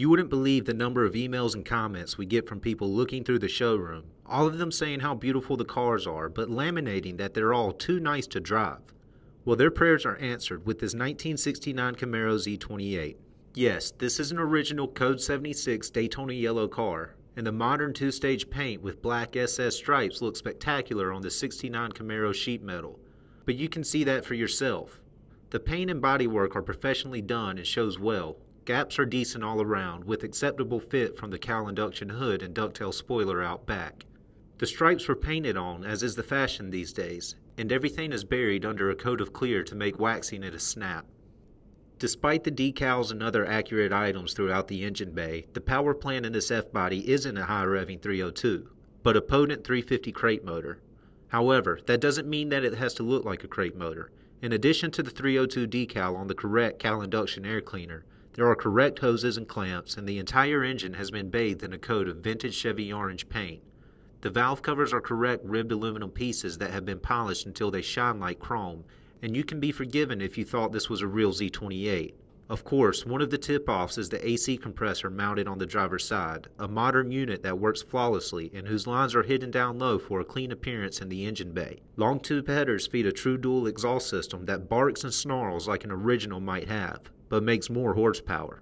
You wouldn't believe the number of emails and comments we get from people looking through the showroom, all of them saying how beautiful the cars are, but laminating that they're all too nice to drive. Well, their prayers are answered with this 1969 Camaro Z28. Yes, this is an original Code 76 Daytona Yellow car, and the modern two-stage paint with black SS stripes looks spectacular on the 69 Camaro sheet metal. But you can see that for yourself. The paint and bodywork are professionally done and shows well. Gaps are decent all around, with acceptable fit from the cowl-induction hood and ducktail spoiler out back. The stripes were painted on, as is the fashion these days, and everything is buried under a coat of clear to make waxing it a snap. Despite the decals and other accurate items throughout the engine bay, the power plant in this F-body isn't a high-revving 302, but a potent 350 crate motor. However, that doesn't mean that it has to look like a crate motor. In addition to the 302 decal on the correct cowl-induction air cleaner, there are correct hoses and clamps, and the entire engine has been bathed in a coat of vintage Chevy Orange paint. The valve covers are correct ribbed aluminum pieces that have been polished until they shine like chrome, and you can be forgiven if you thought this was a real Z28. Of course, one of the tip-offs is the AC compressor mounted on the driver's side, a modern unit that works flawlessly and whose lines are hidden down low for a clean appearance in the engine bay. Long tube headers feed a true dual exhaust system that barks and snarls like an original might have, but makes more horsepower.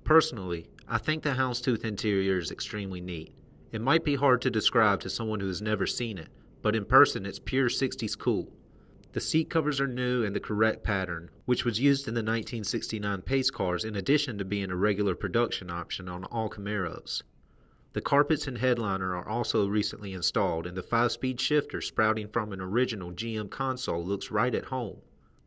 Personally, I think the houndstooth interior is extremely neat. It might be hard to describe to someone who has never seen it, but in person it's pure 60s cool. The seat covers are new and the correct pattern, which was used in the 1969 pace cars in addition to being a regular production option on all Camaros. The carpets and headliner are also recently installed, and the 5-speed shifter sprouting from an original GM console looks right at home.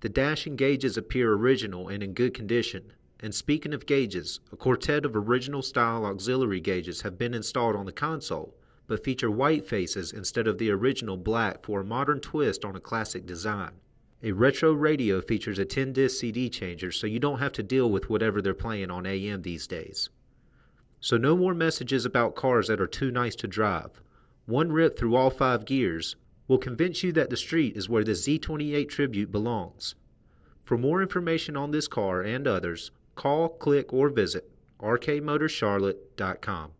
The dash and gauges appear original and in good condition. And speaking of gauges, a quartet of original style auxiliary gauges have been installed on the console, but feature white faces instead of the original black for a modern twist on a classic design. A retro radio features a 10-disc CD changer, so you don't have to deal with whatever they're playing on AM these days. So no more messages about cars that are too nice to drive. One rip through all 5 gears will convince you that the street is where the Z28 Tribute belongs. For more information on this car and others, call, click, or visit rkmotorcharlotte.com.